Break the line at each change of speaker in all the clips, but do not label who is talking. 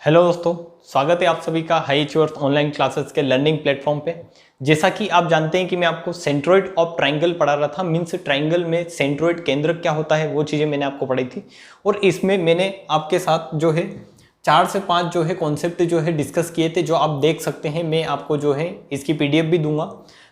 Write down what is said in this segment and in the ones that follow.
Hello दोस्तों, स्वागत है आप सभी का हाई अचीवर्स ऑनलाइन क्लासेस के लर्निंग प्लेटफॉर्म पे। जैसा कि आप जानते हैं कि मैं आपको सेंट्रोइड ऑफ ट्रायंगल पढ़ा रहा था। मीन्स ट्रायंगल में सेंट्रोइड केंद्र क्या होता है वो चीज़ें मैंने आपको पढ़ाई थी। और इसमें मैंने आपके साथ जो है 4 से 5 जो है कॉन्सेप्ट जो है डिस्कस किए थे, जो आप देख सकते हैं। मैं आपको जो है इसकी PDF भी दूंगा,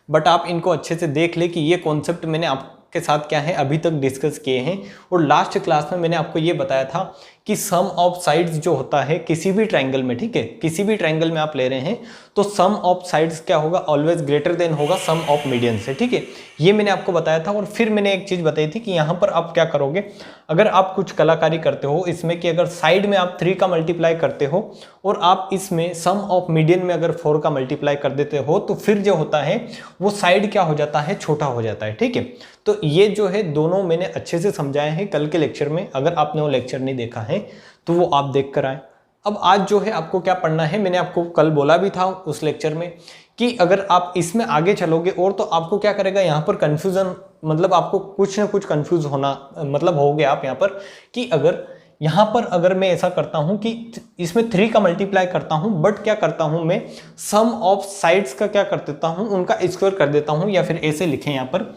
बट आप इनको अच्छे से देख ले कि ये कॉन्सेप्ट मैंने आपके साथ क्या है अभी तक डिस्कस किए हैं। और लास्ट क्लास में मैंने आपको ये बताया था कि सम ऑफ साइड्स जो होता है किसी भी ट्रायंगल में, ठीक है, किसी भी ट्रायंगल में आप ले रहे हैं तो सम ऑफ साइड्स क्या होगा, ऑलवेज ग्रेटर देन होगा सम ऑफ मीडियन से, ठीक है। ये मैंने आपको बताया था। और फिर मैंने एक चीज बताई थी कि यहाँ पर आप क्या करोगे, अगर आप कुछ कलाकारी करते हो इसमें कि अगर साइड में आप 3 का मल्टीप्लाई करते हो और आप इसमें सम ऑफ मीडियन में अगर 4 का मल्टीप्लाई कर देते हो तो फिर जो होता है वो साइड क्या हो जाता है, छोटा हो जाता है, ठीक है। तो ये जो है दोनों मैंने अच्छे से समझाए हैं कल के लेक्चर में। अगर आपने वो लेक्चर नहीं देखा है तो वो आप देख कर आए। अब आज जो है आपको क्या पढ़ना है, मैंने आपको कल बोला भी था उस लेक्चर में कि अगर आप इसमें आगे चलोगे और तो आपको क्या करेगा, यहाँ पर कंफ्यूजन, मतलब आपको कुछ ना कुछ कंफ्यूज होना, मतलब हो गया आप यहाँ पर कि अगर यहाँ पर अगर मैं ऐसा करता हूँ कि इसमें 3 का मल्टीप्लाई करता हूँ, बट क्या करता हूँ मैं सम ऑफ साइड्स का क्या कर देता हूँ, उनका स्क्वायर कर देता हूँ। या फिर ऐसे लिखें यहाँ पर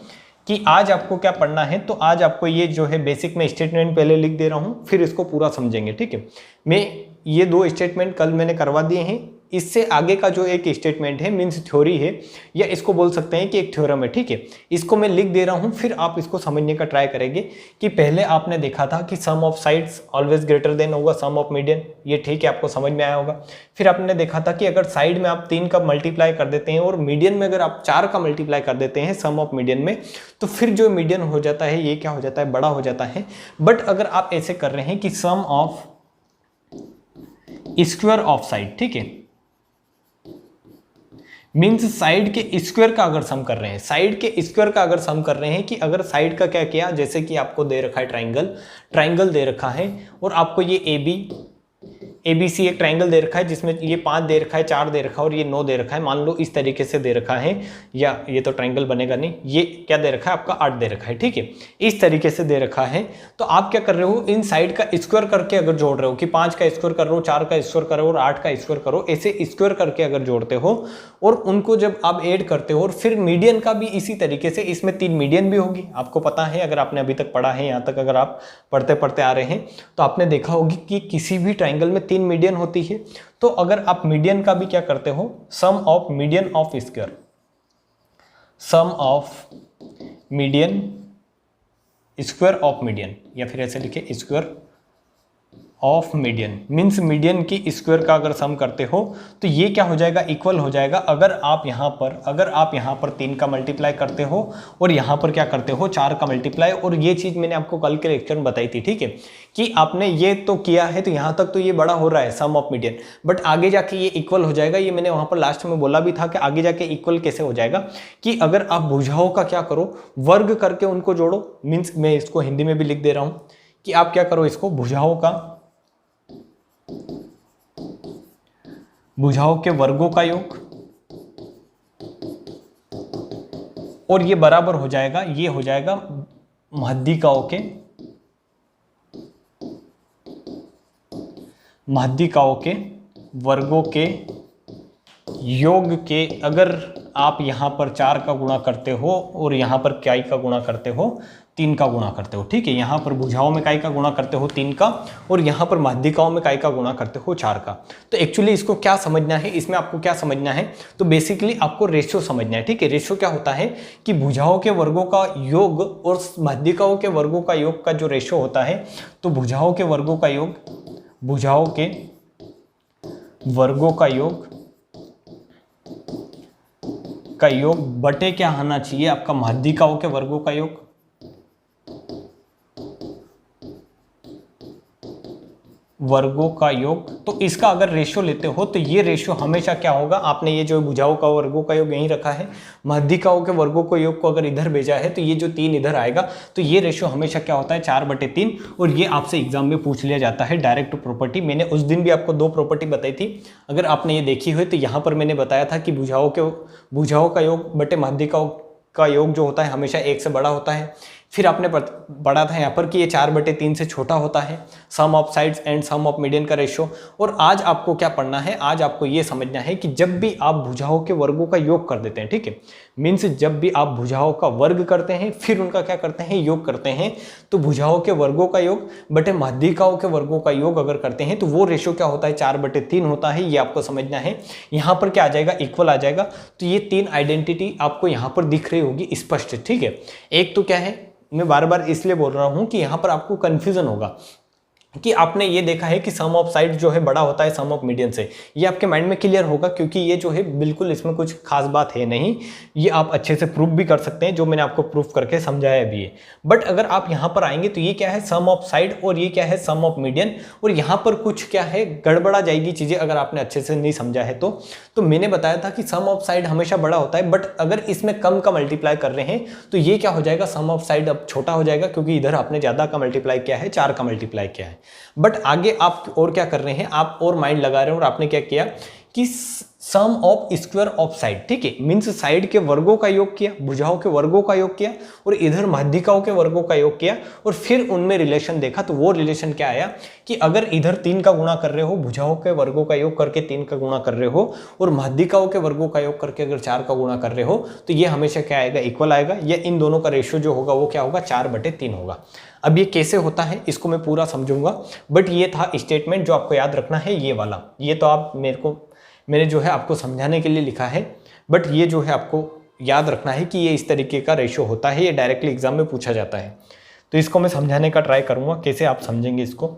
कि आज आपको क्या पढ़ना है, तो आज आपको ये जो है बेसिक में स्टेटमेंट पहले लिख दे रहा हूं, फिर इसको पूरा समझेंगे, ठीक है। मैं ये 2 स्टेटमेंट कल मैंने करवा दिए हैं। इससे आगे का जो एक स्टेटमेंट है मीन्स थ्योरी है, या इसको बोल सकते हैं कि एक थ्योरम है, ठीक है। इसको मैं लिख दे रहा हूं, फिर आप इसको समझने का ट्राई करेंगे कि पहले आपने देखा था कि sum of sides always greater than होगा सम ऑफ मीडियन, ये ठीक है, आपको समझ में आया होगा। फिर आपने देखा था कि अगर साइड में आप 3 का मल्टीप्लाई कर देते हैं और मीडियन में अगर आप 4 का मल्टीप्लाई कर देते हैं सम ऑफ मीडियन में, तो फिर जो मीडियन हो जाता है ये क्या हो जाता है, बड़ा हो जाता है। बट अगर आप ऐसे कर रहे हैं कि sum of square of side, ठीक है, मीन्स साइड के स्क्वायर का अगर सम कर रहे हैं, साइड के स्क्वायर का अगर सम कर रहे हैं कि अगर साइड का क्या किया, जैसे कि आपको दे रखा है ट्राइंगल दे रखा है और आपको ये ABC एक ट्राइंगल दे रखा है जिसमें ये 5 दे रखा है, 4 दे रखा है और ये 9 दे रखा है। मान लो इस तरीके से दे रखा है, या ये तो ट्राइंगल बनेगा नहीं, ये क्या दे रखा है आपका 8 दे रखा है, ठीक है, इस तरीके से दे रखा है। तो आप क्या कर रहे हो, इन साइड का स्क्वायर करके अगर जोड़ रहे हो कि 5 का स्क्वायर कर रहे हो, 4 का स्क्वायर करो और 8 का स्क्वायर करो, ऐसे स्क्वायर करके अगर जोड़ते हो और उनको जब आप ऐड करते हो, और फिर मीडियन का भी इसी तरीके से, इसमें 3 मीडियन भी होगी, आपको पता है। अगर आपने अभी तक पढ़ा है, यहाँ तक अगर आप पढ़ते पढ़ते आ रहे हैं तो आपने देखा होगी कि किसी भी ट्राइंगल में 3 मीडियन होती है। तो अगर आप मीडियन का भी क्या करते हो, sum of median of square, sum of median square of median, या फिर ऐसे लिखे square of median, means median की स्क्वायर का अगर सम करते हो तो ये क्या हो जाएगा, इक्वल हो जाएगा। अगर आप यहाँ पर 3 का मल्टीप्लाई करते हो और यहाँ पर क्या करते हो 4 का मल्टीप्लाई, और ये चीज़ मैंने आपको कल के लेक्चर में बताई थी, ठीक है, कि आपने ये तो किया है तो यहाँ तक तो ये बड़ा हो रहा है सम ऑफ मीडियन, बट आगे जाके ये इक्वल हो जाएगा। ये मैंने वहाँ पर लास्ट में बोला भी था कि आगे जाके इक्वल कैसे हो जाएगा, कि अगर आप भुजाओं का क्या करो, वर्ग करके उनको जोड़ो। मीन्स मैं इसको हिंदी में भी लिख दे रहा हूँ कि आप क्या करो, इसको भुजाओं के वर्गों का योग, और ये बराबर हो जाएगा, ये हो जाएगा माध्यिकाओं के वर्गों के योग के। अगर आप यहाँ पर 4 का गुणा करते हो और यहाँ पर काई का गुणा करते हो, 3 का गुणा करते हो, ठीक है, यहाँ पर भुजाओं में काई का गुणा करते हो 3 का, और यहाँ पर माध्यिकाओं में काई का गुणा करते हो 4 का। तो एक्चुअली इसको क्या समझना है, इसमें आपको क्या समझना है, तो बेसिकली आपको रेशियो समझना है, ठीक है। रेशियो क्या होता है कि भुजाओं के वर्गों का योग और माध्यिकाओं के वर्गों का योग का जो रेशियो होता है, तो भुजाओं के वर्गों का योग बटे क्या आना चाहिए, आपका माध्यिकाओं के वर्गों का योग, तो इसका अगर रेशियो लेते हो तो ये रेशियो हमेशा क्या होगा, आपने ये जो भुजाओं का वर्गों का योग यहीं रखा है, माध्यिकाओं के वर्गों को योग को अगर इधर भेजा है तो ये जो 3 इधर आएगा, तो ये रेशियो हमेशा क्या होता है 4/3। और ये आपसे एग्जाम में पूछ लिया जाता है डायरेक्ट प्रॉपर्टी। मैंने उस दिन भी आपको 2 प्रॉपर्टी बताई थी, अगर आपने ये देखी हुई तो यहाँ पर मैंने बताया था कि भुजाओं का योग बटे माध्यिकाओं का योग जो होता है हमेशा 1 से बड़ा होता है। फिर आपने पढ़ा था यहाँ पर कि ये 4/3 से छोटा होता है, sum of sides and sum of median का रेशियो। और आज आपको क्या पढ़ना है, आज आपको ये समझना है कि जब भी आप भुजाओं के वर्गों का योग कर देते हैं, ठीक है, मीन्स जब भी आप भुजाओं का वर्ग करते हैं फिर उनका क्या करते हैं, योग करते हैं, तो भुजाओं के वर्गों का योग बटे माध्यिकाओं के वर्गों का योग अगर करते हैं तो वो रेशियो क्या होता है, 4/3 होता है। ये आपको समझना है। यहाँ पर क्या आ जाएगा, इक्वल आ जाएगा। तो ये 3 आइडेंटिटी आपको यहाँ पर दिख रही होगी स्पष्ट, ठीक है। एक तो क्या है, मैं बार बार इसलिए बोल रहा हूं कि यहां पर आपको कंफ्यूजन होगा कि आपने ये देखा है कि सम ऑफ साइड जो है बड़ा होता है सम ऑफ मीडियन से, ये आपके माइंड में क्लियर होगा, क्योंकि ये जो है बिल्कुल इसमें कुछ खास बात है नहीं, ये आप अच्छे से प्रूफ भी कर सकते हैं, जो मैंने आपको प्रूफ करके समझाया भी है। बट अगर आप यहाँ पर आएंगे तो ये क्या है, सम ऑफ साइड, और ये क्या है, सम ऑफ मीडियन, और यहाँ पर कुछ क्या है, गड़बड़ा जाएगी चीज़ें अगर आपने अच्छे से नहीं समझा है तो मैंने बताया था कि सम ऑफ साइड हमेशा बड़ा होता है, बट अगर इसमें कम का मल्टीप्लाई कर रहे हैं तो ये क्या हो जाएगा, सम ऑफ साइड अब छोटा हो जाएगा, क्योंकि इधर आपने ज़्यादा का मल्टीप्लाई किया है, 4 का मल्टीप्लाई किया है। बट आगे आप और क्या कर रहे हैं, आप और माइंड लगा रहे हैं, और आपने क्या किया कि sum of square of side, ठीक है, मीन्स साइड के वर्गों का योग किया, भुजाओं के वर्गों का योग किया, और इधर माध्यिकाओं के वर्गों का योग किया, और फिर उनमें रिलेशन देखा। तो वो रिलेशन क्या आया कि अगर इधर 3 का गुणा कर रहे हो, भुजाओं के वर्गों का योग करके 3 का गुणा कर रहे हो, और माध्यिकाओं के वर्गों का योग करके अगर 4 का गुणा कर रहे हो, तो ये हमेशा क्या आएगा, इक्वल आएगा, या इन दोनों का रेशियो जो होगा वो क्या होगा, 4/3 होगा। अब ये कैसे होता है इसको मैं पूरा समझूंगा, बट ये था स्टेटमेंट जो आपको याद रखना है, ये वाला। ये तो आप मैंने जो है आपको समझाने के लिए लिखा है, बट ये जो है आपको याद रखना है कि ये इस तरीके का रेशियो होता है, ये डायरेक्टली एग्जाम में पूछा जाता है। तो इसको मैं समझाने का ट्राई करूंगा, कैसे आप समझेंगे इसको।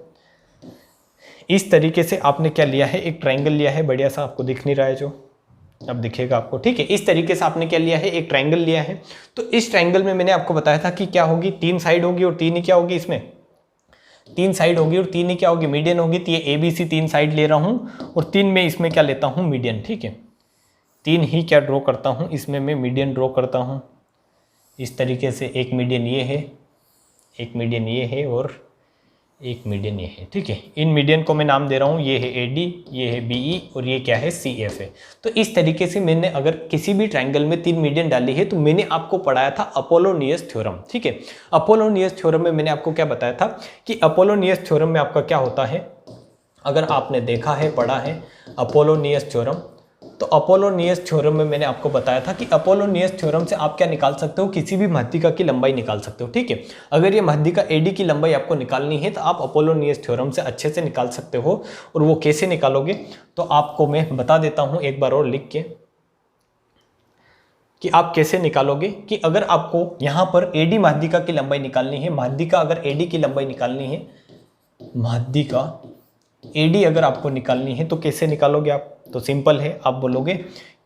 इस तरीके से आपने क्या लिया है, एक ट्राइंगल लिया है, बढ़िया सा, आपको दिख नहीं रहा है, जो अब दिखेगा आपको, ठीक है। इस तरीके से आपने क्या लिया है, एक ट्राइंगल लिया है। तो इस ट्राइंगल में मैंने आपको बताया था कि क्या होगी, 3 साइड होगी, और 3 ही क्या होगी, इसमें 3 साइड होगी, और 3 ही क्या होगी, मीडियन होगी। तो ये ABC 3 साइड ले रहा हूँ, और 3 में इसमें क्या लेता हूँ, मीडियन, ठीक है। 3 ही क्या ड्रॉ करता हूँ, इसमें मैं मीडियन ड्रॉ करता हूँ। इस तरीके से एक मीडियन ये है, एक मीडियन ये है, और एक मीडियन ये है, ठीक है। इन मीडियन को मैं नाम दे रहा हूँ, ये है AD, ये है BE, और ये क्या है, CF है। तो इस तरीके से मैंने अगर किसी भी ट्राइंगल में 3 मीडियन डाली है, तो मैंने आपको पढ़ाया था अपोलोनियस थ्योरम, ठीक है। अपोलोनियस थ्योरम में मैंने आपको क्या बताया था कि अपोलोनियस थ्योरम में आपका क्या होता है, अगर आपने देखा है, पढ़ा है अपोलोनियस थ्योरम, तो अपोलोनियस थ्योरम में मैंने आपको बताया था कि अपोलोनियस थ्योरम से आप क्या निकाल सकते हो, किसी भी माध्यिका की लंबाई निकाल सकते हो, ठीक है। अगर ये माध्यिका AD की लंबाई आपको निकालनी है तो आप अपोलोनियस थ्योरम से अच्छे से निकाल सकते हो। और वो कैसे निकालोगे, तो आपको मैं बता देता हूं एक बार और लिख के कि आप कैसे निकालोगे। कि अगर आपको यहां पर AD माध्यिका की लंबाई निकालनी है, माध्यिका अगर AD की लंबाई निकालनी है, माध्यिका AD अगर आपको निकालनी है, तो कैसे निकालोगे आप, तो सिंपल है, आप बोलोगे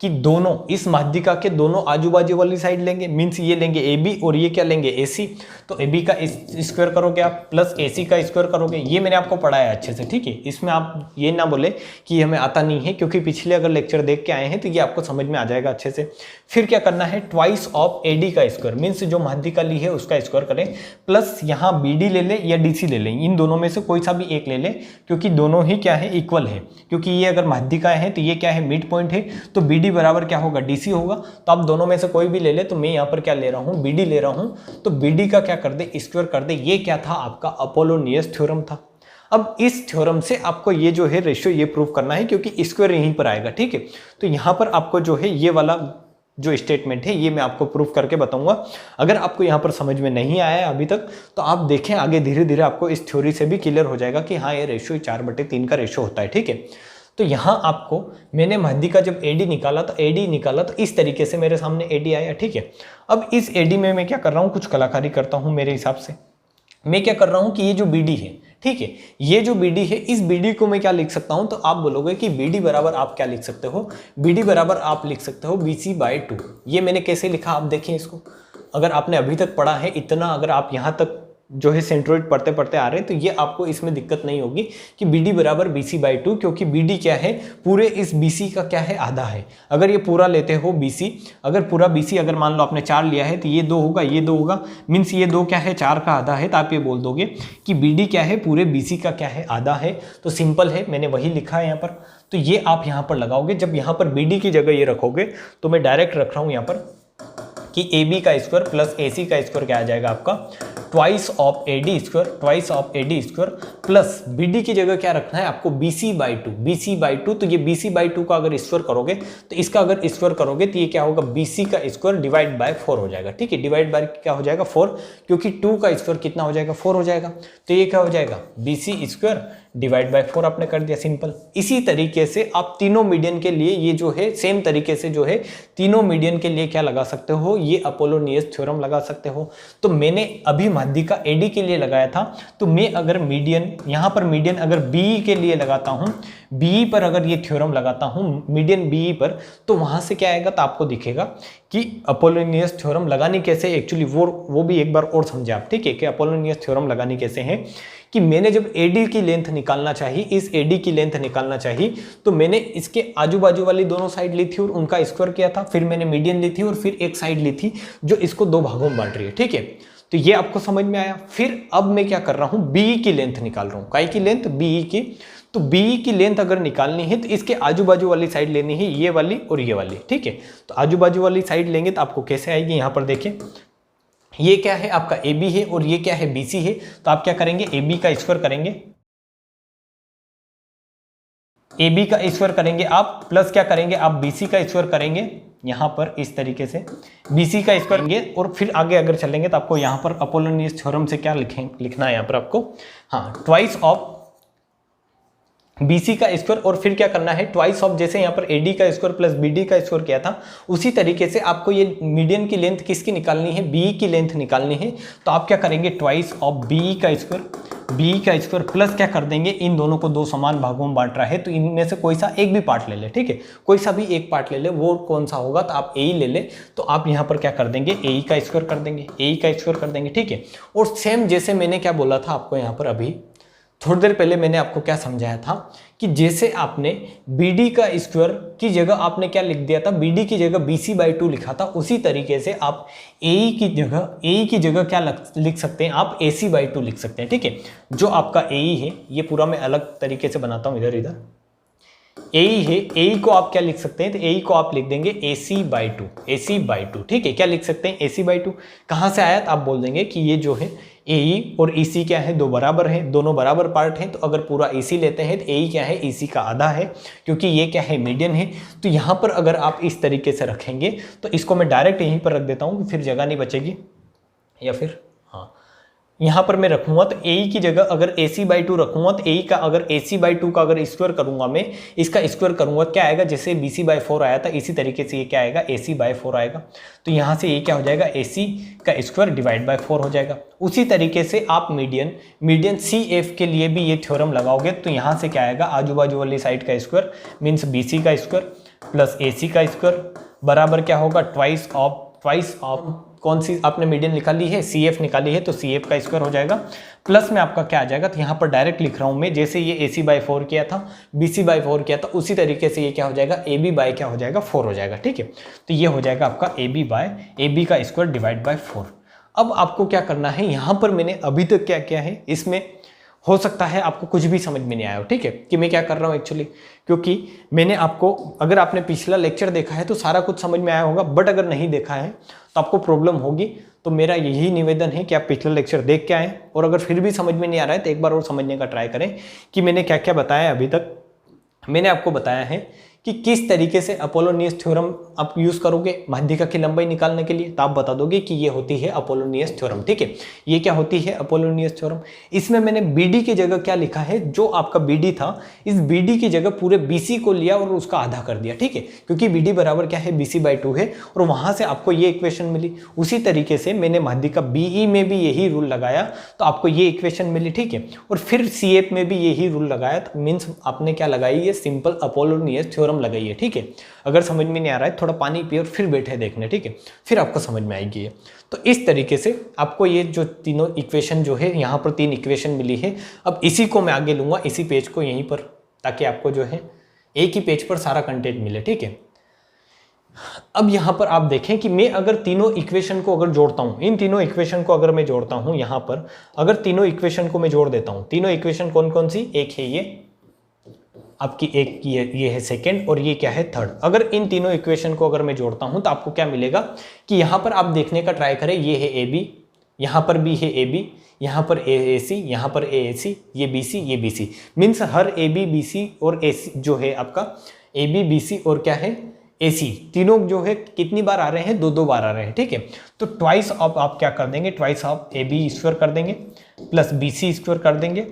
कि दोनों इस माध्यिका के दोनों आजू बाजू वाली साइड लेंगे, मीन्स ये लेंगे AB और ये क्या लेंगे AC। तो AB का स्क्वायर करोगे आप, प्लस AC का स्क्वायर करोगे। ये मैंने आपको पढ़ाया अच्छे से, ठीक है। इसमें आप ये ना बोले कि हमें आता नहीं है, क्योंकि पिछले अगर लेक्चर देख के आए हैं तो ये आपको समझ में आ जाएगा अच्छे से। फिर क्या करना है, ट्वाइस ऑफ AD का स्क्वायर, मीन्स जो माध्यिका ली है उसका स्क्वायर करें, प्लस यहाँ BD ले लें या DC ले लें, इन दोनों में से कोई सा भी एक ले लें, क्योंकि दोनों ही क्या है, इक्वल है। क्योंकि ये अगर माध्यिका है तो ये क्या है, मिड पॉइंट है, तो BD बराबर क्या होगा, DC होगा। तो आप दोनों में से कोई भी ले ले, तो मैं यहाँ पर क्या ले रहा हूँ, BD ले रहा हूँ। तो BD का क्या कर दे, स्क्वायर कर दे। ये क्या था, आपका अपोलोनियस थ्योरम था। अब इस थ्योरम से आपको ये जो है रेशियो ये प्रूव करना है, क्योंकि स्क्वायर यहीं पर आएगा, ठीक है। तो यहाँ पर आपको जो है ये वाला जो स्टेटमेंट है ये मैं आपको प्रूफ करके बताऊंगा। अगर आपको यहाँ पर समझ में नहीं आया है अभी तक, तो आप देखें आगे, धीरे धीरे आपको इस थ्योरी से भी क्लियर हो जाएगा कि हाँ, ये रेशियो 4/3 का रेशियो होता है, ठीक है। तो यहाँ आपको मैंने माध्यिका जब AD निकाला तो इस तरीके से मेरे सामने AD आया, ठीक है। अब इस AD में मैं क्या कर रहा हूँ, कुछ कलाकारी करता हूँ मेरे हिसाब से। मैं क्या कर रहा हूँ कि ये जो BD है, ठीक है, ये जो BD है, इस BD को मैं क्या लिख सकता हूँ, तो आप बोलोगे कि BD बराबर आप क्या लिख सकते हो, BD बराबर आप लिख सकते हो BC/2। ये मैंने कैसे लिखा, आप देखें इसको। अगर आपने अभी तक पढ़ा है इतना, अगर आप यहाँ तक जो है सेंट्रोइड पढ़ते पढ़ते आ रहे हैं, तो ये आपको इसमें दिक्कत नहीं होगी कि BD बराबर BC/2, क्योंकि BD क्या है, पूरे इस BC का क्या है, आधा है। अगर ये पूरा लेते हो BC, अगर पूरा BC अगर मान लो आपने 4 लिया है, तो ये 2 होगा, ये 2 होगा, मीन्स ये 2 क्या है, 4 का आधा है। तो आप ये बोल दोगे कि BD क्या है, पूरे BC का क्या है, आधा है। तो सिंपल है, मैंने वही लिखा है यहाँ पर। तो ये आप यहाँ पर लगाओगे, जब यहाँ पर BD की जगह ये रखोगे, तो मैं डायरेक्ट रख रहा हूँ यहाँ पर कि ए बी का स्क्वायर प्लस ए सी का स्क्वायर क्या आ जाएगा आपका twice of A D square plus B D की जगह क्या रखना है आपको बी सी बाई टू। तो ये बी सी बाई टू का अगर स्क्वायर करोगे तो इसका अगर स्क्वायर करोगे तो ये क्या होगा बी सी का स्क्वायर डिवाइड बाय 4 हो जाएगा। ठीक है, डिवाइड बाय क्या हो जाएगा 4, क्योंकि 2 का स्क्वायर कितना हो जाएगा 4 हो जाएगा। तो ये क्या हो जाएगा B C square divide by 4 आपने कर दिया, सिंपल। इसी तरीके से आप तीनों मीडियन के लिए ये जो है सेम तरीके से जो है तीनों मीडियन के लिए क्या लगा सकते हो, ये अपोलोनियस थ्योरम लगा सकते हो। तो मैंने अभी माध्यिका एडी के लिए लगाया था, तो मैं अगर मीडियन यहां पर मीडियन अगर बी के लिए लगाता हूं, बी पर अगर ये थ्योरम लगाता हूं मीडियन बी पर, तो वहां से क्या आएगा तो आपको दिखेगा कि अपोलोनियस थ्योरम लगानी कैसे, एक्चुअली वो भी एक बार और समझे आप। ठीक है, कि अपोलोनियस थ्योरम लगानी कैसे है कि मैंने जब एडी की लेंथ निकालना चाहिए, इस एडी की लेंथ निकालना चाहिए, तो मैंने इसके आजू बाजू वाली दोनों साइड ली थी और उनका स्क्वायर किया था, फिर मैंने मीडियन ली थी और फिर एक साइड ली थी जो इसको 2 भागों में बांट रही है। ठीक है, तो ये आपको समझ में आया। फिर अब मैं क्या कर रहा हूं, बी की लेंथ निकाल रहा हूं। काय की लेंथ, बी की। तो बी की लेंथ अगर निकालनी है तो इसके आजू बाजू वाली साइड लेनी है, ये वाली और ये वाली। ठीक है, तो आजू बाजू वाली साइड लेंगे तो आपको कैसे आएगी, यहां पर देखिए ये क्या है आपका ए बी है और ये क्या है बी सी है। तो आप क्या करेंगे, ए बी का स्क्वायर करेंगे, ए बी का स्क्वायर करेंगे आप, प्लस क्या करेंगे आप बी सी का स्क्वायर करेंगे यहां पर इस तरीके से बी सी का स्क्वायर करेंगे। और फिर आगे अगर चलेंगे तो आपको यहां पर अपोलोनियस थ्योरम से क्या लिखना है यहां पर आपको, हाँ, ट्वाइस ऑफ BC का स्क्वायर और फिर क्या करना है ट्वाइस ऑफ, जैसे यहाँ पर AD का स्क्वायर प्लस BD का स्क्वायर किया था, उसी तरीके से आपको ये मीडियन की लेंथ किसकी निकालनी है, B की लेंथ निकालनी है। तो आप क्या करेंगे ट्वाइस ऑफ B का स्क्वायर प्लस क्या कर देंगे, इन दोनों को 2 समान भागों में बांट रहा है तो इनमें से कोई सा एक भी पार्ट ले ले। ठीक है, कोई सा भी एक पार्ट ले ले, वो कौन सा होगा तो आप ए ले ले। तो आप यहाँ पर क्या कर देंगे ए का स्क्वायर कर देंगे। ठीक है, और सेम जैसे मैंने क्या बोला था आपको यहाँ पर अभी थोड़ी देर पहले मैंने आपको क्या समझाया था कि जैसे आपने BD का स्क्वायर की जगह आपने क्या लिख दिया था, BD की जगह BC/2 लिखा था, उसी तरीके से आप AE की जगह क्या लिख सकते हैं, आप AC/2 लिख सकते हैं। ठीक है, जो आपका AE है, ये पूरा मैं अलग तरीके से बनाता हूं, इधर AE है, AE को आप क्या लिख सकते हैं, तो AE को आप लिख देंगे AC/2। ठीक है, क्या लिख सकते हैं AC/2। कहां से आया तो आप बोल देंगे कि ये जो है AE और EC क्या है, 2 बराबर है, दोनों बराबर पार्ट हैं। तो अगर पूरा EC लेते हैं तो AE क्या है, EC का आधा है, क्योंकि ये क्या है मीडियन है। तो यहाँ पर अगर आप इस तरीके से रखेंगे तो इसको मैं डायरेक्ट यहीं पर रख देता हूँ, फिर जगह नहीं बचेगी, या फिर हाँ यहाँ पर मैं रखूंगा तो AE की जगह अगर AC/2 रखूंगा तो AE का अगर AC/2 का अगर स्क्वायर करूंगा मैं, इसका स्क्वायर करूंगा क्या आएगा, जैसे BC/4 आया था इसी तरीके से ये क्या आएगा AC/4 आएगा। तो यहाँ से ये क्या हो जाएगा AC का स्क्वायर डिवाइड बाय 4 हो जाएगा। उसी तरीके से आप मीडियन CF के लिए भी ये थ्योरम लगाओगे तो यहाँ से क्या आएगा, आजू बाजू वाली साइड का स्क्वायर मीन्स BC का स्क्वायर प्लस AC का स्क्वायर बराबर क्या होगा ट्वाइस ऑफ कौन सी आपने मीडियन निकाली है, CF निकाली है, तो CF का स्क्वायर हो जाएगा। प्लस में आपका क्या आ जाएगा, तो यहाँ पर डायरेक्ट लिख रहा हूँ मैं, जैसे ये AC/4 किया था, BC/4 किया था, उसी तरीके से ये क्या हो जाएगा AB/ क्या हो जाएगा 4 हो जाएगा। ठीक है, तो ये हो जाएगा आपका AB का स्क्वायर डिवाइड बाय 4। अब आपको क्या करना है, यहाँ पर मैंने अभी तक क्या किया है, इसमें हो सकता है आपको कुछ भी समझ में नहीं आया हो। ठीक है, कि मैं क्या कर रहा हूँ एक्चुअली, क्योंकि मैंने आपको, अगर आपने पिछला लेक्चर देखा है तो सारा कुछ समझ में आया होगा, बट अगर नहीं देखा है तो आपको प्रॉब्लम होगी। तो मेरा यही निवेदन है कि आप पिछला लेक्चर देख के आएँ, और अगर फिर भी समझ में नहीं आ रहा है तो एक बार और समझने का ट्राई करें कि मैंने क्या क्या बताया अभी तक। मैंने आपको बताया है कि किस तरीके से अपोलोनियस थ्योरम आप यूज करोगे माध्यिका की लंबाई निकालने के लिए, तो आप बता दोगे कि ये होती है अपोलोनियस थ्योरम। ठीक है, ये क्या होती है अपोलोनियस थ्योरम। इसमें मैंने BD की जगह क्या लिखा है, जो आपका BD था, इस BD की जगह पूरे BC को लिया और उसका आधा कर दिया। ठीक है, क्योंकि BD बराबर क्या है BC/2 है, और वहां से आपको ये इक्वेशन मिली। उसी तरीके से मैंने माध्यिका BE में भी यही रूल लगाया तो आपको ये इक्वेशन मिली। ठीक है, और फिर CF में भी यही रूल लगाया, तो मीन्स आपने क्या लगाई, ये सिंपल अपोलोनियस थ्योरम लगाई है। ठीक है, अगर समझ में नहीं आ रहा है थोड़ा पानी पिए और फिर बैठे देखने। ठीक है, फिर आपको समझ में आएगी ये। तो इस तरीके से आपको ये जो तीनों इक्वेशन जो है, यहाँ पर 3 इक्वेशन मिली है। अब इसी को मैं आगे लूंगा, इसी पेज को यहीं पर, ताकि आपको जो है एक ही पेज पर सारा कंटेंट मिले। ठीक है, अब यहाँ पर आप देखें कि मैं अगर तीनों इक्वेशन को अगर जोड़ता हूँ, इन तीनों इक्वेशन को अगर मैं जोड़ता हूँ, यहाँ पर अगर तीनों इक्वेशन को मैं जोड़ देता हूँ, तीनों इक्वेशन कौन कौन सी, एक है ये आपकी एक ये है सेकंड और ये क्या है थर्ड। अगर इन तीनों इक्वेशन को अगर मैं जोड़ता हूं तो आपको क्या मिलेगा कि यहां पर आप देखने का ट्राई करें, ये है ए बी, यहां पर भी है ए बी, यहाँ पर ए सी, यहाँ पर ए सी, ये बी सी, ये बी सी, मीन्स हर ए बी बी सी और ए सी जो है आपका ए बी बी सी और क्या है ए सी, तीनों जो है कितनी बार आ रहे हैं, 2-2 बार आ रहे हैं, ठीक है। तो ट्वाइस ऑफ आप क्या कर देंगे, twice of A B square कर देंगे प्लस बी सी स्क्वायर कर देंगे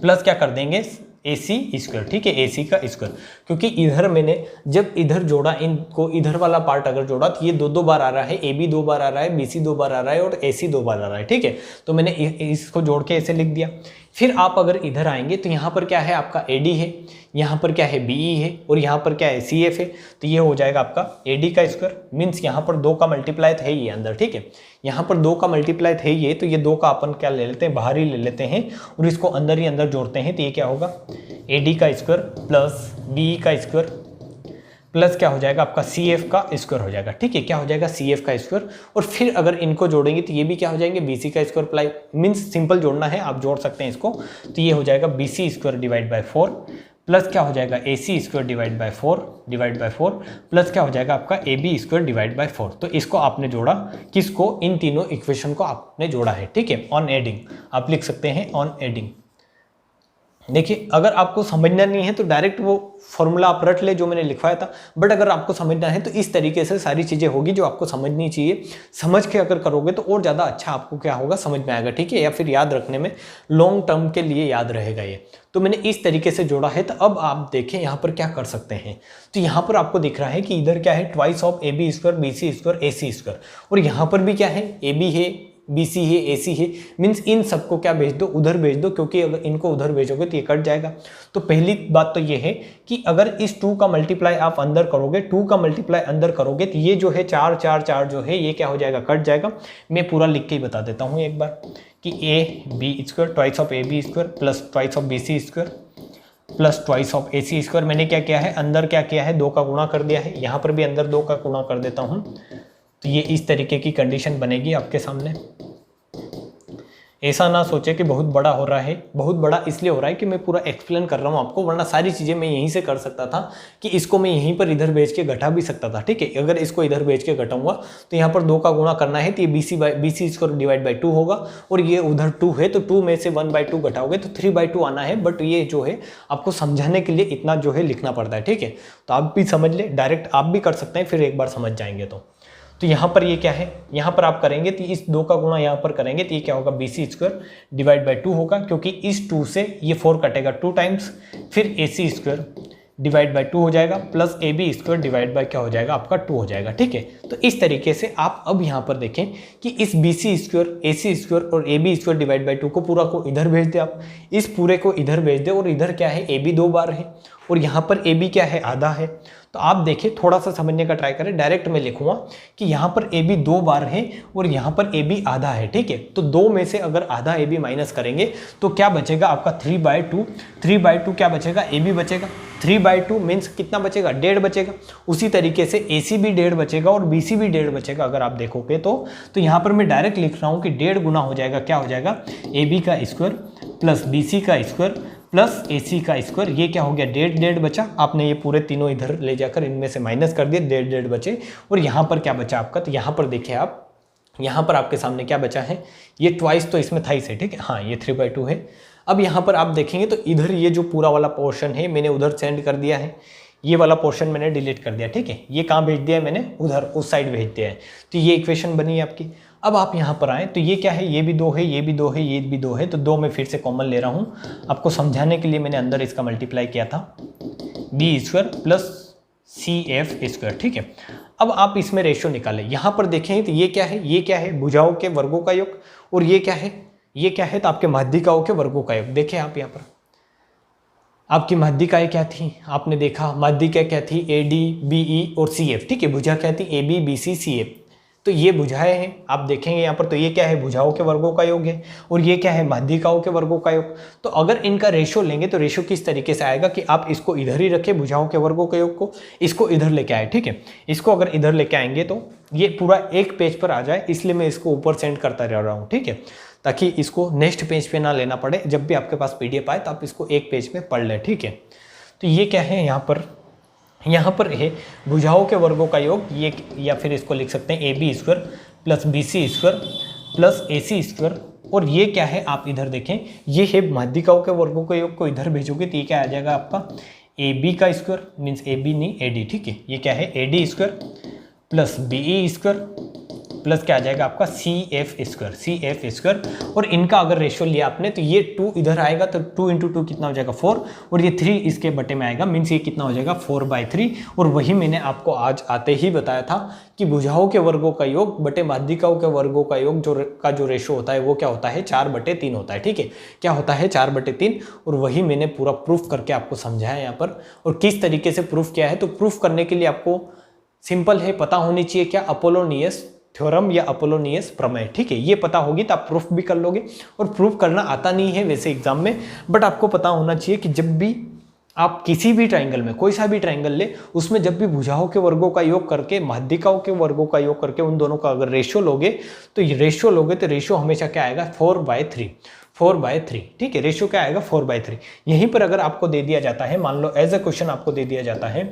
प्लस क्या कर देंगे ए सी स्क्वायर, ठीक है, ए सी का स्क्वायर, क्योंकि इधर मैंने जब इधर जोड़ा, इनको इधर वाला पार्ट अगर जोड़ा तो ये 2-2 बार आ रहा है, ए बी 2 बार आ रहा है, बी सी 2 बार आ रहा है और ए सी 2 बार आ रहा है, ठीक है। तो मैंने इसको जोड़ के ऐसे लिख दिया। फिर आप अगर इधर आएंगे तो यहाँ पर क्या है आपका ए डी है, यहाँ पर क्या है बी ई है और यहाँ पर क्या है सी एफ है, तो ये हो जाएगा आपका ए डी का स्क्वायर, मीन्स यहाँ पर 2 का मल्टीप्लाई है ये अंदर, ठीक है, यहाँ पर 2 का मल्टीप्लाई है ये, तो ये 2 का अपन क्या ले लेते हैं, बाहर ही ले लेते हैं और इसको अंदर ही अंदर जोड़ते हैं, तो ये क्या होगा ए डी का स्क्वायर प्लस बी ई का स्क्वायर प्लस क्या हो जाएगा आपका सी एफ का स्क्वायर हो जाएगा, ठीक है, क्या हो जाएगा सी एफ का स्क्वायर। और फिर अगर इनको जोड़ेंगे तो ये भी क्या हो जाएंगे बी सी का स्क्वायर प्लाई, मीन्स सिंपल जोड़ना है, आप जोड़ सकते हैं इसको, तो ये हो जाएगा B C square divide by 4 plus क्या हो जाएगा A C square divide by 4 plus क्या हो जाएगा आपका A B square divide by 4। तो इसको आपने जोड़ा, किसको, इन तीनों इक्वेशन को आपने जोड़ा है, ठीक है, ऑन एडिंग आप लिख सकते हैं ऑन एडिंग। देखिए अगर आपको समझना नहीं है तो डायरेक्ट वो फॉर्मूला आप रट ले जो मैंने लिखवाया था, बट अगर आपको समझना है तो इस तरीके से सारी चीज़ें होगी जो आपको समझनी चाहिए, समझ के अगर करोगे तो और ज़्यादा अच्छा आपको क्या होगा समझ में आएगा, ठीक है, या फिर याद रखने में लॉन्ग टर्म के लिए याद रहेगा ये। तो मैंने इस तरीके से जोड़ा है। तो अब आप देखें यहाँ पर क्या कर सकते हैं, तो यहाँ पर आपको दिख रहा है कि इधर क्या है twice of A B square B C square A C square, और यहाँ पर भी क्या है ए बी है बी सी है ए सी है, मीन्स इन सबको क्या भेज दो, उधर भेज दो, क्योंकि अगर इनको उधर भेजोगे तो ये कट जाएगा। तो पहली बात तो ये है कि अगर इस 2 का मल्टीप्लाई आप अंदर करोगे, 2 का मल्टीप्लाई अंदर करोगे तो ये जो है 4 4 4 जो है ये क्या हो जाएगा, कट जाएगा। मैं पूरा लिख के ही बता देता हूँ एक बार कि A B square twice of A B square plus twice of B C square plus twice of A C square. मैंने क्या किया है, अंदर क्या किया है, 2 का गुणा कर दिया है, यहाँ पर भी अंदर 2 का गुणा कर देता हूँ, तो ये इस तरीके की कंडीशन बनेगी आपके सामने। ऐसा ना सोचे कि बहुत बड़ा हो रहा है, बहुत बड़ा इसलिए हो रहा है कि मैं पूरा एक्सप्लेन कर रहा हूँ आपको, वरना सारी चीज़ें मैं यहीं से कर सकता था कि इसको मैं यहीं पर इधर भेज के घटा भी सकता था, ठीक है। अगर इसको इधर भेज के घटाऊंगा तो यहाँ पर 2 का गुणा करना है तो ये B C square divide by 2 होगा, और ये उधर 2 है तो 2 में से 1/2 घटाओगे तो 3/2 आना है, बट ये जो है आपको समझाने के लिए इतना जो है लिखना पड़ता है, ठीक है। तो आप भी समझ ले, डायरेक्ट आप भी कर सकते हैं, फिर एक बार समझ जाएंगे। तो यहाँ पर ये क्या है, यहाँ पर आप करेंगे तो इस 2 का गुणा यहाँ पर करेंगे तो ये क्या होगा B C square divide by 2 होगा, क्योंकि इस 2 से ये 4 कटेगा 2 टाइम्स, फिर A C square divide by 2 हो जाएगा plus A B square divide by क्या हो जाएगा आपका 2 हो जाएगा, ठीक है। तो इस तरीके से आप अब यहाँ पर देखें कि इस B C square A C square और A B square divide by 2 को पूरा को इधर भेज दे, आप इस पूरे को इधर भेज दे, और इधर क्या है ए बी 2 बार है और यहाँ पर ए बी क्या है आधा है। तो आप देखिए थोड़ा सा समझने का ट्राई करें, डायरेक्ट मैं लिखूंगा कि यहाँ पर ए बी 2 बार है और यहाँ पर ए बी आधा है, ठीक है। तो 2 में से अगर आधा ए बी माइनस करेंगे तो क्या बचेगा आपका 3/2, 3/2 क्या बचेगा, ए बी बचेगा, 3/2 मीन्स कितना बचेगा, 1.5 बचेगा। उसी तरीके से ए सी भी 1.5 बचेगा और बी सी भी 1.5 बचेगा अगर आप देखोगे तो यहाँ पर मैं डायरेक्ट लिख रहा हूँ कि 1.5 गुना हो जाएगा, क्या हो जाएगा ए बी का स्क्वायर प्लस बी सी का स्क्वायर प्लस ए सी का स्क्वायर, ये क्या हो गया 1.5 बचा, आपने ये पूरे तीनों इधर ले जाकर इनमें से माइनस कर दिया, 1.5 बचे। और यहाँ पर क्या बचा आपका, तो यहाँ पर देखिए आप, यहाँ पर आपके सामने क्या बचा है, ये ट्वाइस तो इसमें था ही से, ठीक है, हाँ ये 3/2 है। अब यहाँ पर आप देखेंगे तो इधर ये जो पूरा वाला पोर्शन है मैंने उधर सेंड कर दिया है, ये वाला पोर्शन मैंने डिलीट कर दिया, ठीक है, ये कहाँ भेज दिया है मैंने, उधर उस साइड भेज दिया है। तो ये इक्वेशन बनी है आपकी। अब आप यहाँ पर आए तो ये क्या है, ये भी 2 है, ये भी 2 है, ये भी 2 है, तो 2 में फिर से कॉमन ले रहा हूँ आपको समझाने के लिए, मैंने अंदर इसका मल्टीप्लाई किया था B square plus C F square, ठीक है। अब आप इसमें रेशियो निकालें, यहाँ पर देखें तो ये क्या है, ये क्या है भुजाओं के वर्गों का योग, और ये क्या है, ये क्या है, तो आपके माध्यिकाओं के वर्गों का योग। देखें आप यहाँ पर आपकी माध्यिकाएं क्या थी, आपने देखा माध्यिका क्या थी, ए डी बी ई और सी एफ, ठीक है। भुजा क्या थी, A B B C C F, तो ये भुजाएं हैं, आप देखेंगे यहाँ पर, तो ये क्या है भुजाओं के वर्गों का योग है, और ये क्या है माध्यिकाओं के वर्गों का योग। तो अगर इनका रेशियो लेंगे तो रेशियो किस तरीके से आएगा कि आप इसको इधर ही रखें भुजाओं के वर्गों के योग को, इसको इधर लेके आए, ठीक है। इसको अगर इधर लेके आएंगे तो ये पूरा एक पेज पर आ जाए, इसलिए मैं इसको ऊपर सेंड करता रह रहा हूँ, ठीक है, ताकि इसको नेक्स्ट पेज पे ना लेना पड़े। जब भी आपके पास PDF आए तो आप इसको एक पेज में पढ़ लें, ठीक है। तो ये क्या है यहाँ पर है भुजाओं के वर्गों का योग, ये, या फिर इसको लिख सकते हैं AB square plus BC square plus AC square. और ये क्या है आप इधर देखें, ये है माध्यिकाओं के वर्गों के योग को इधर भेजोगे तो ये क्या आ जाएगा आपका AB का स्क्वायर, मीन्स AB नहीं AD, ठीक है। ये क्या है AD square plus BE square plus क्या आ जाएगा आपका CF स्क्वायर। और इनका अगर रेशियो लिया आपने तो ये 2 इधर आएगा तो 2 इंटू 2 कितना हो जाएगा 4, और ये 3 इसके बटे में आएगा, मीन्स ये कितना हो जाएगा 4/3। और वही मैंने आपको आज आते ही बताया था कि भुजाओं के वर्गों का योग बटे माध्यिकाओं के वर्गों का योग जो रेशियो होता है वो क्या होता है 4/3 होता है, ठीक है। क्या होता है 4/3, और वही मैंने पूरा प्रूफ करके आपको समझाया यहाँ पर। और किस तरीके से प्रूफ किया है, तो प्रूफ करने के लिए आपको सिंपल है, पता होनी चाहिए क्या अपोलोनियस थ्योरम या अपोलोनियस प्रमेय, ठीक है। ये पता होगी तो आप प्रूफ भी कर लोगे। और प्रूफ करना आता नहीं है वैसे एग्जाम में, बट आपको पता होना चाहिए कि जब भी आप किसी भी ट्राइंगल में कोई सा भी ट्राइंगल ले, उसमें जब भी भुजाओं के वर्गों का योग करके माध्यिकाओं के वर्गों का योग करके उन दोनों का अगर रेशियो लोगे तो रेशियो हमेशा क्या आएगा 4/3, ठीक है। रेशियो क्या आएगा 4/3। यहीं पर अगर आपको दे दिया जाता है, मान लो एज ए क्वेश्चन आपको दे दिया जाता है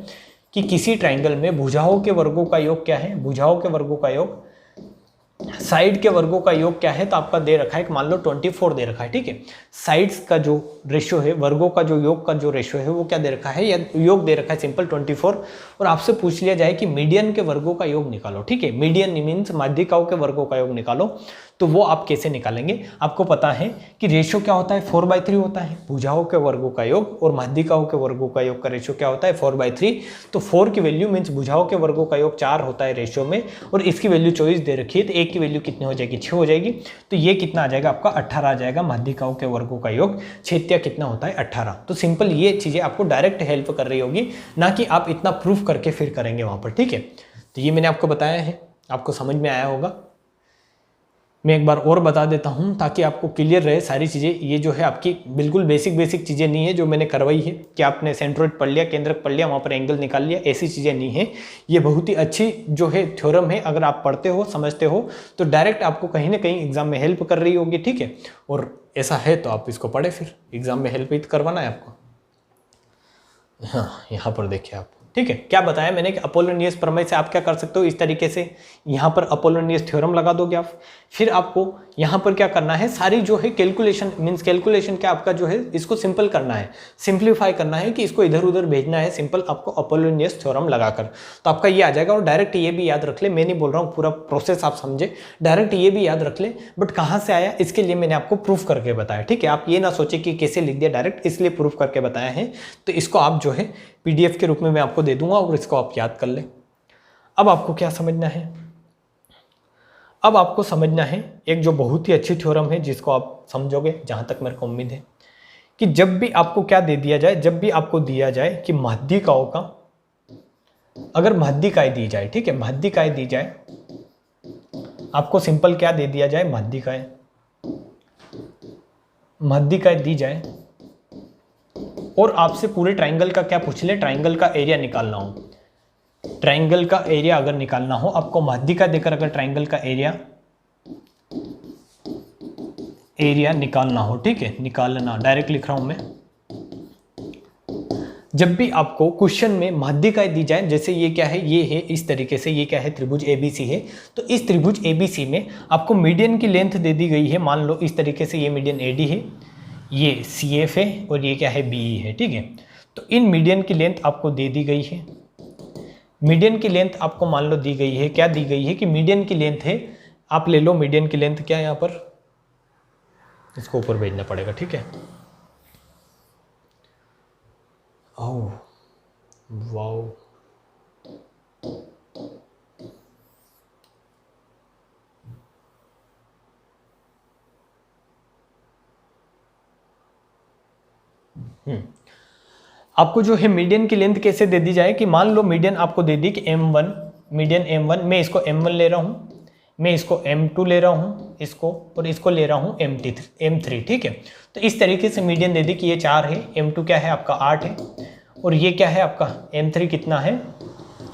कि किसी ट्राइंगल में भुजाओं के वर्गों का योग क्या है, भुजाओं के वर्गों का योग साइड के वर्गों का योग क्या है, तो आपका दे रखा है कि मान लो 24 दे रखा है, ठीक है। साइड्स का जो रेशियो है, वर्गों का जो योग का जो रेशियो है वो क्या दे रखा है, या योग दे रखा है सिंपल 24। और आपसे पूछ लिया जाए कि मीडियन के वर्गों का योग निकालो, ठीक है। मीडियन मीन्स माध्यिकाओं के वर्गों का योग निकालो, तो वो आप कैसे निकालेंगे। आपको पता है कि रेशियो क्या होता है 4/3 होता है, भुजाओं के वर्गों का योग और माध्यिकाओं के वर्गों का योग का रेशियो क्या होता है 4/3। तो 4 की वैल्यू मीन्स भुजाओं के वर्गों का योग 4 होता है रेशियो में, और इसकी वैल्यू 24 दे रखी है, तो 1 की वैल्यू कितनी हो जाएगी 6 हो जाएगी। तो ये कितना आ जाएगा आपका 18 आ जाएगा माध्यिकाओं के वर्गों का योग। छेत्या कितना होता है 18। तो सिंपल ये चीजें आपको डायरेक्ट हेल्प कर रही होगी, ना कि आप इतना प्रूफ करके फिर करेंगे वहां पर, ठीक है। तो ये मैंने आपको बताया है, आपको समझ में आया होगा। मैं एक बार और बता देता हूं ताकि आपको क्लियर रहे सारी चीज़ें। ये जो है आपकी बिल्कुल बेसिक चीज़ें नहीं है जो मैंने करवाई है कि आपने सेंट्रोइड पढ़ लिया, केंद्रक पढ़ लिया, वहाँ पर एंगल निकाल लिया, ऐसी चीज़ें नहीं है। ये बहुत ही अच्छी जो है थ्योरम है, अगर आप पढ़ते हो समझते हो तो डायरेक्ट आपको कहीं ना कहीं एग्जाम में हेल्प कर रही होगी, ठीक है। और ऐसा है तो आप इसको पढ़े, फिर एग्जाम में हेल्प ही करवाना है आपको। हाँ, यहाँ पर देखिए आप, ठीक है। क्या बताया मैंने कि अपोलोनियस प्रमेय से आप क्या कर सकते हो, इस तरीके से यहाँ पर अपोलोनियस थ्योरम लगा दोगे आप। फिर आपको यहाँ पर क्या करना है, सारी जो है कैलकुलेशन मीन्स कैलकुलेशन क्या आपका जो है इसको सिंपल करना है, सिंप्लीफाई करना है कि इसको इधर उधर भेजना है सिंपल आपको अपोलोनियस थ्योरम लगाकर, तो आपका ये आ जाएगा। और डायरेक्ट ये भी याद रख ले, मैं नहीं बोल रहा हूँ पूरा प्रोसेस आप समझे, डायरेक्ट ये भी याद रख ले, बट कहाँ से आया इसके लिए मैंने आपको प्रूफ करके बताया, ठीक है। आप ये ना सोचे कि कैसे लिख दिया डायरेक्ट, इसलिए प्रूफ करके बताया है। तो इसको आप जो है PDF के रूप में मैं आपको दे दूंगा और इसको आप याद कर ले। अब आपको क्या समझना है, अब आपको समझना है एक जो बहुत ही अच्छी थ्योरम है जिसको आप समझोगे, जहां तक मेरे को उम्मीद है कि जब भी आपको क्या दे दिया जाए, जब भी आपको दिया जाए कि माध्यिकाओं का, अगर माध्यिकाएं दी जाए, ठीक है, माध्यिकाएं दी जाए, आपको सिंपल क्या दे दिया जाए, माध्यिकाएं दी जाए और आपसे पूरे ट्राइंगल का क्या पूछ ले, ट्राइंगल का एरिया निकालना हो, ट्राइंगल का एरिया अगर निकालना हो आपको, माध्यिका देकर अगर ट्राइंगल का एरिया निकालना हो, ठीक है, निकालना डायरेक्ट लिख रहा हूं मैं। जब भी आपको क्वेश्चन में माध्यिकाएं दी जाए, जैसे ये क्या है, ये है इस तरीके से, ये क्या है त्रिभुज ABC है, तो इस त्रिभुज ABC में आपको मीडियन की लेंथ दे दी गई है, मान लो इस तरीके से, ये मीडियन AD है, ये CF है और ये क्या है BE है, ठीक है। तो इन मीडियन की लेंथ आपको दे दी गई है, मीडियन की लेंथ आपको मान लो दी गई है, क्या दी गई है कि मीडियन की लेंथ है, आप ले लो मीडियन की लेंथ क्या है, यहाँ पर इसको ऊपर भेजना पड़ेगा, ठीक है। ओह वाओ, आपको जो है मीडियन की लेंथ कैसे दे दी जाए कि मान लो मीडियन आपको दे दी कि M1, मीडियन M1, मैं इसको M1 ले रहा हूँ, मैं इसको M2 ले रहा हूँ, इसको और इसको ले रहा हूँ M3, ठीक है। तो इस तरीके से मीडियन दे दी कि ये 4 है, M2 क्या है आपका 8 है, और ये क्या है आपका M3 कितना है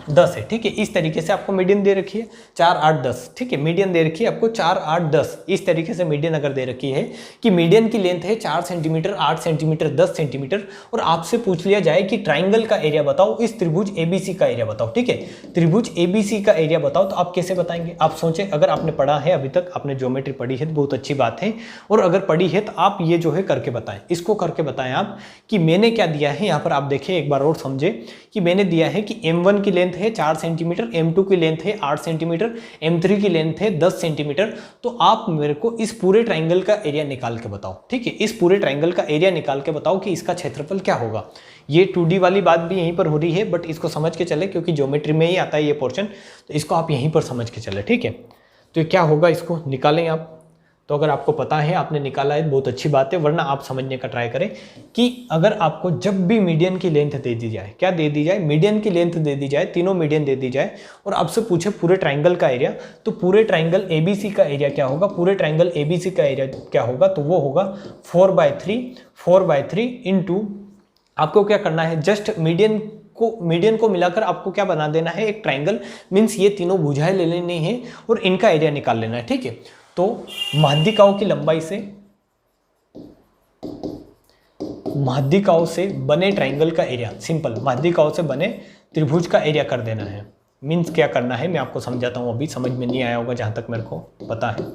10 है, ठीक है। इस तरीके से आपको मीडियन दे रखी है 4, 8, 10, ठीक है। मीडियन दे रखी है आपको 4, 8, 10, इस तरीके से मीडियन अगर दे रखी है कि मीडियन की लेंथ है 4 सेंटीमीटर, 8 सेंटीमीटर, 10 सेंटीमीटर, और आपसे पूछ लिया जाए कि ट्राइंगल का एरिया बताओ, इस त्रिभुज एबीसी का एरिया बताओ, ठीक है। त्रिभुज एबीसी का एरिया बताओ, तो आप कैसे बताएंगे? आप सोचें, अगर आपने पढ़ा है अभी तक, आपने ज्योमेट्री पढ़ी है तो बहुत अच्छी बात है, और अगर पढ़ी है तो आप ये जो है करके बताएं, इसको करके बताएं आप कि मैंने क्या दिया है। यहाँ पर आप देखें एक बार और समझे कि मैंने दिया है कि m1 की लेंथ है 4 सेंटीमीटर, m2 की लेंथ है 8 सेंटीमीटर, m3 की लेंथ है 10 सेंटीमीटर। तो आप मेरे को इस पूरे ट्राइंगल का एरिया निकाल के बताओ, ठीक है। इस पूरे ट्राइंगल का एरिया निकाल के बताओ कि इसका क्षेत्रफल क्या होगा। ये 2D वाली बात भी यहीं पर हो रही है, बट इसको समझ के चले क्योंकि ज्योमेट्री में ही आता है ये पोर्शन, तो इसको आप यहीं पर समझ के चले, ठीक है। तो क्या होगा, इसको निकालें आप। तो अगर आपको पता है, आपने निकाला है, बहुत अच्छी बात है, वरना आप समझने का ट्राई करें कि अगर आपको जब भी मीडियन की लेंथ दे दी जाए, क्या दे दी जाए, मीडियन की लेंथ दे दी जाए, तीनों मीडियन दे दी जाए, और आपसे पूछे पूरे ट्राइंगल का एरिया, तो पूरे ट्राइंगल एबीसी का एरिया क्या होगा, पूरे ट्राइंगल एबीसी का एरिया क्या होगा, तो वो होगा 4/3 इंटू, आपको क्या करना है, जस्ट मीडियन को मिलाकर आपको क्या बना देना है, एक ट्राइंगल, मीन्स ये तीनों भुजाएं ले लेनी है और इनका एरिया निकाल लेना है, ठीक है। तो माध्यिकाओं की लंबाई से, माध्यिकाओं से बने ट्राइंगल का एरिया, सिंपल, माध्यिकाओं से बने त्रिभुज का एरिया कर देना है। मीन्स क्या करना है मैं आपको समझाता हूं, अभी समझ में नहीं आया होगा जहां तक मेरे को पता है,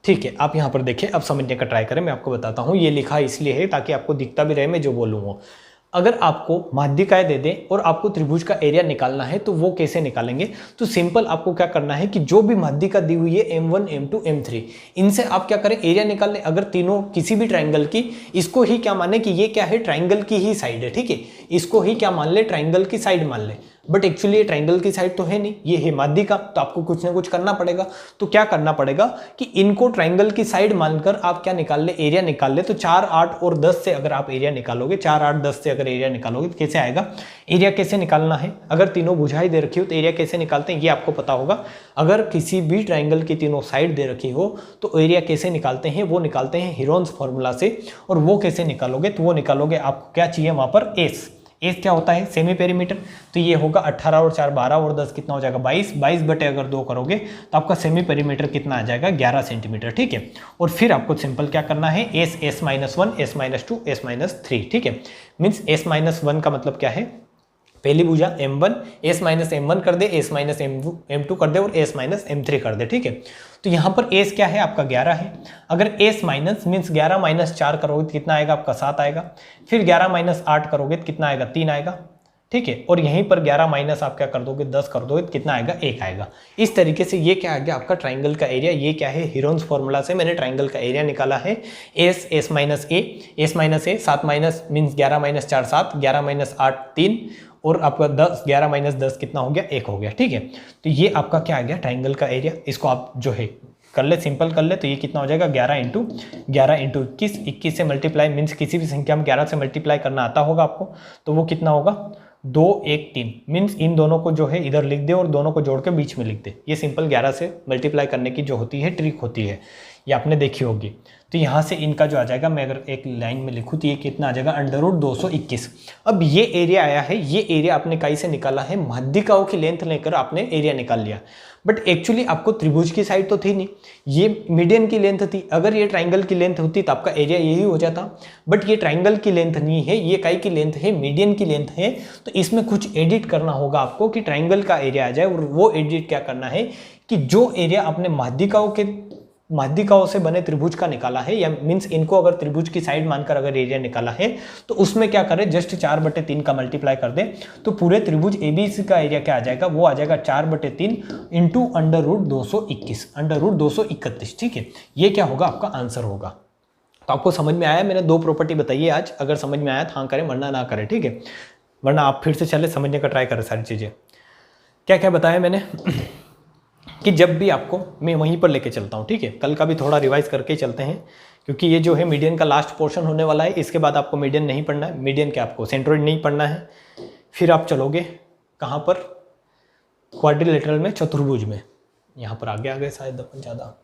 ठीक है। आप यहां पर देखें, अब समझने का ट्राई करें, मैं आपको बताता हूं। ये लिखा इसलिए है ताकि आपको दिखता भी रहे मैं जो बोलूँ वो। अगर आपको माध्यिकाएं दे दें और आपको त्रिभुज का एरिया निकालना है, तो वो कैसे निकालेंगे? तो सिंपल आपको क्या करना है कि जो भी माध्यिका दी हुई है m1, m2, m3, इनसे आप क्या करें, एरिया निकाल लें। अगर तीनों किसी भी ट्राइंगल की, इसको ही क्या माने कि ये क्या है, ट्राइंगल की ही साइड है, ठीक है। इसको ही क्या मान ले, ट्राइंगल की साइड मान ले, बट एक्चुअली ये ट्राइंगल की साइड तो है नहीं, ये है माध्यिका, तो आपको कुछ ना कुछ करना पड़ेगा। तो क्या करना पड़ेगा कि इनको ट्राइंगल की साइड मानकर आप क्या निकाल ले, एरिया निकाल ले। तो 4, 8 और 10 से अगर आप एरिया निकालोगे, 4, 8, 10 से अगर एरिया निकालोगे तो कैसे आएगा? एरिया कैसे निकालना है, अगर तीनों भुजाएं दे रखी हो तो एरिया कैसे निकालते हैं ये आपको पता होगा। अगर किसी भी ट्राइंगल की तीनों साइड दे रखी हो तो एरिया कैसे निकालते हैं, वो निकालते हैं हीरोन्स फॉर्मूला से। और वो कैसे निकालोगे, तो वो निकालोगे, आपको क्या चाहिए वहां पर, एस क्या होता है, सेमी पेरीमीटर। तो ये होगा 18 और 4 12 और 10 कितना हो जाएगा, 22 बटे अगर 2 करोगे तो आपका सेमी पेरीमीटर कितना आ जाएगा, 11 सेंटीमीटर, ठीक है। और फिर आपको सिंपल क्या करना है, एस -1, एस -2, एस -3, ठीक है। मीन्स एस -1 का मतलब क्या है, पहली भुजा m1, s -m1 कर दे, s -m2 कर दे और s -m3 कर दे, ठीक है। तो यहाँ पर s क्या है आपका 11 है। अगर s माइनस मीन्स 11 - 4 करोगे तो कितना आएगा आपका 7 आएगा। फिर 11 - 8 करोगे तो कितना आएगा 3 आएगा, ठीक है। और यहीं पर 11 माइनस आप क्या कर दोगे 10 कर दोगे तो कितना आएगा 1 आएगा। इस तरीके से ये क्या आ गया आपका ट्राइंगल का एरिया। ये क्या है, हीरोन्स फॉर्मूला से मैंने ट्राइंगल का एरिया निकाला है। s -a 7 माइनस मीन्स 11 - 4 7, 11 - 8 3 और आपका 11 - 10 कितना हो गया 1 हो गया, ठीक है। तो ये आपका क्या आ गया ट्राइंगल का एरिया। इसको आप जो है कर ले, सिंपल कर ले, तो ये कितना हो जाएगा 11 × 21, 21 से मल्टीप्लाई मीन्स किसी भी संख्या में 11 से मल्टीप्लाई करना आता होगा आपको, तो वो कितना होगा 2 1 3 मीन्स इन दोनों को जो है इधर लिख दे और दोनों को जोड़ के बीच में लिख दे। ये सिंपल 11 से मल्टीप्लाई करने की जो होती है ट्रिक होती है, ये आपने देखी होगी। तो यहाँ से इनका जो आ जाएगा, मैं अगर एक लाइन में लिखूँ तो ये कितना आ जाएगा √221। अब ये एरिया आया है, ये एरिया आपने कहीं से निकाला है, माध्यिकाओं की लेंथ लेकर आपने एरिया निकाल लिया। बट एक्चुअली आपको त्रिभुज की साइड तो थी नहीं, ये मीडियन की लेंथ थी। अगर ये ट्राइंगल की लेंथ होती तो आपका एरिया यही हो जाता, बट ये ट्राइंगल की लेंथ नहीं है, ये काई की लेंथ है, मीडियन की लेंथ है। तो इसमें कुछ एडिट करना होगा आपको कि ट्राइंगल का एरिया आ जाए। और वो एडिट क्या करना है कि जो एरिया आपने माध्यिकाओं से बने त्रिभुज का निकाला है, या मीन्स इनको अगर त्रिभुज की साइड मानकर अगर एरिया निकाला है, तो उसमें क्या करें जस्ट 4/3 का मल्टीप्लाई कर दें, तो पूरे त्रिभुज एबीसी का एरिया क्या आ जाएगा, वो आ जाएगा 4/3 इंटू √221, √231, ठीक है। ये क्या होगा आपका आंसर होगा। तो आपको समझ में आया, मैंने 2 प्रॉपर्टी बताई है आज। अगर समझ में आया तो हाँ करें, वरना ना करें, ठीक है। वरना आप फिर से चले समझने का ट्राई करें सारी चीज़ें। क्या क्या बताया मैंने कि जब भी आपको मैं वहीं पर लेके चलता हूँ, ठीक है। कल का भी थोड़ा रिवाइज करके ही चलते हैं, क्योंकि ये जो है मीडियन का लास्ट पोर्शन होने वाला है। इसके बाद आपको मीडियन नहीं पढ़ना है, मीडियन क्या आपको सेंट्रोइड नहीं पढ़ना है। फिर आप चलोगे कहाँ पर, क्वाड्रिलेटरल में, चतुर्भुज में। यहाँ पर आगे आगे शायद अपन ज़्यादा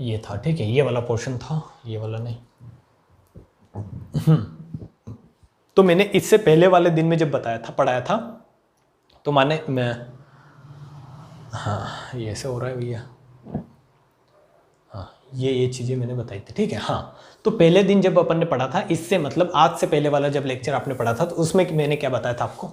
ये था, ठीक है, ये वाला पोर्शन था, ये वाला नहीं। तो मैंने इससे पहले वाले दिन में जब बताया था, पढ़ाया था, तो माने मैं, हाँ ये ऐसे हो रहा है भैया, हाँ ये चीज़ें मैंने बताई थी, ठीक है। हाँ, तो पहले दिन जब अपन ने पढ़ा था, इससे मतलब आज से पहले वाला जब लेक्चर आपने पढ़ा था, तो उसमें मैंने क्या बताया था आपको,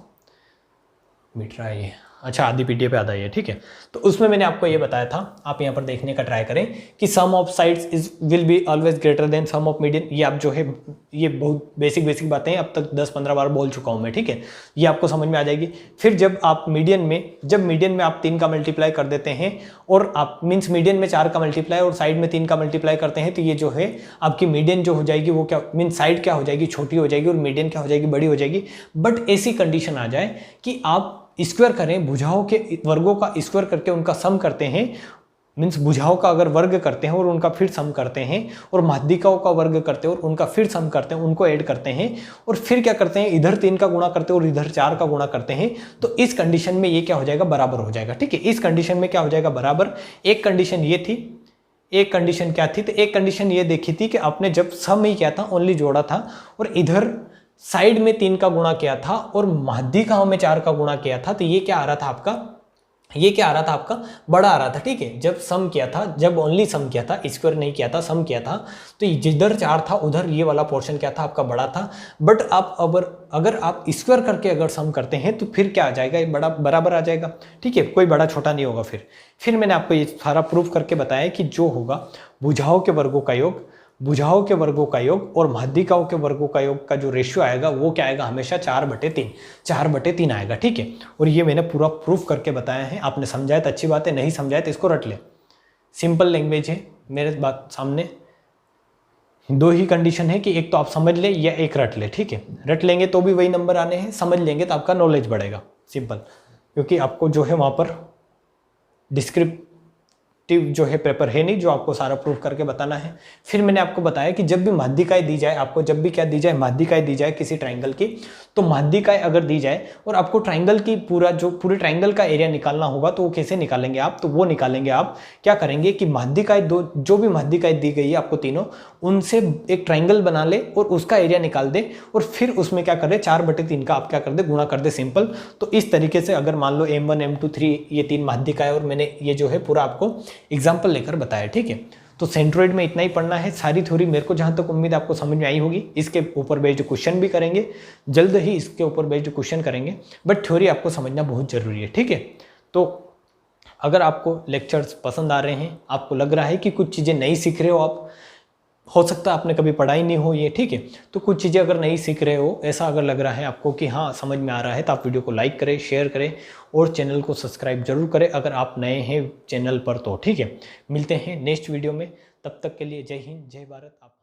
मिट रहा है ये, अच्छा आधी पीडीएफ पे आ है, ठीक है। तो उसमें मैंने आपको ये बताया था, आप यहाँ पर देखने का ट्राई करें कि sum of sides is will be always greater than sum of median. ये आप जो है, ये बहुत बेसिक बातें अब तक 10-15 बार बोल चुका हूँ मैं, ठीक है, ये आपको समझ में आ जाएगी। फिर जब आप मीडियन में आप 3 का मल्टीप्लाई कर देते हैं, और आप मीन्स मीडियन में 4 का मल्टीप्लाई और साइड में 3 का मल्टीप्लाई करते हैं, तो ये जो है आपकी मीडियन जो हो जाएगी वो क्या मीन्स साइड क्या हो जाएगी, छोटी हो जाएगी, और मीडियन क्या हो जाएगी, बड़ी हो जाएगी। बट ऐसी कंडीशन आ जाए कि आप स्क्वायर करें, भुजाओं के वर्गों का स्क्वायर करके उनका सम करते हैं, मीन्स भुजाओं का अगर वर्ग करते हैं और उनका फिर सम करते हैं, और माध्यिकाओं का वर्ग करते हैं और उनका फिर सम करते हैं, उनको ऐड करते हैं, और फिर क्या करते हैं, इधर 3 का गुणा करते हैं और इधर 4 का गुणा करते हैं, तो इस कंडीशन में ये क्या हो जाएगा, बराबर हो जाएगा, ठीक है। इस कंडीशन में क्या हो जाएगा, बराबर। एक कंडीशन ये थी, एक कंडीशन क्या थी, तो एक कंडीशन ये देखी थी कि आपने जब सम ही किया था, ओनली जोड़ा था, और इधर साइड में 3 का गुणा किया था और माध्यिकाओं में 4 का गुणा किया था, तो ये क्या आ रहा था आपका, बड़ा आ रहा था, ठीक है। जब सम किया था, जब ओनली सम किया था, स्क्वायर नहीं किया था, सम किया था, तो जिधर 4 था उधर ये वाला पोर्शन क्या था, आपका बड़ा था। बट आप अगर आप स्क्वायर करके अगर सम करते हैं, तो फिर क्या आ जाएगा, ये बड़ा बराबर आ जाएगा, ठीक है, कोई बड़ा छोटा नहीं होगा। फिर मैंने आपको ये सारा प्रूफ करके बताया कि जो होगा भुजाओं के वर्गों का योग और माध्यिकाओं के वर्गों का योग का जो रेशियो आएगा, वो क्या आएगा, हमेशा 4/3 आएगा, ठीक है। और ये मैंने पूरा प्रूफ करके बताया है। आपने समझाया तो अच्छी बात है, नहीं समझाया तो इसको रट ले, सिंपल लैंग्वेज है मेरे बात सामने। 2 ही कंडीशन है कि एक तो आप समझ ले या एक रट ले, ठीक है। रट लेंगे तो भी वही नंबर आने हैं, समझ लेंगे तो आपका नॉलेज बढ़ेगा, सिंपल। क्योंकि आपको जो है वहाँ पर डिस्क्रिप्टिव जो है पेपर है नहीं, जो आपको सारा प्रूफ करके बताना है। फिर मैंने आपको बताया कि जब भी माध्यिकाएं दी जाए, आपको जब भी क्या दी जाए, माध्यिकाएं दी जाए किसी ट्राइंगल की, तो माध्यिकाएं अगर दी जाए और आपको ट्राइंगल की पूरे ट्राइंगल का एरिया निकालना होगा, तो वो कैसे निकालेंगे आप, तो वो निकालेंगे आप क्या करेंगे कि माध्यिकाएं जो भी माध्यिकाएं दी गई है आपको तीनों, उनसे एक ट्राइंगल बना ले और उसका एरिया निकाल दे, और फिर उसमें क्या कर दे, 4/3 का आप क्या कर दे, गुणा कर दे, सिंपल। तो इस तरीके से अगर मान लो M1 M2 3 ये 3 माध्यिकाएं, और मैंने ये जो है पूरा आपको एग्जाम्पल लेकर बताया, ठीक है। तो सेंट्रोइड में इतना ही पढ़ना है। सारी थ्योरी मेरे को जहां तक उम्मीद आपको समझ में आई होगी। इसके ऊपर बेस्ड क्वेश्चन भी करेंगे, जल्द ही इसके ऊपर बेस्ड क्वेश्चन करेंगे, बट थ्योरी आपको समझना बहुत जरूरी है, ठीक है। तो अगर आपको लेक्चर्स पसंद आ रहे हैं, आपको लग रहा है कि कुछ चीज़ें नहीं सीख रहे हो आप, हो सकता है आपने कभी पढ़ाई नहीं हो ये, ठीक है, तो कुछ चीज़ें अगर नहीं सीख रहे हो, ऐसा अगर लग रहा है आपको कि हाँ समझ में आ रहा है, तो आप वीडियो को लाइक करें, शेयर करें और चैनल को सब्सक्राइब जरूर करें अगर आप नए हैं चैनल पर, तो ठीक है। मिलते हैं नेक्स्ट वीडियो में, तब तक के लिए जय हिंद, जय भारत। आप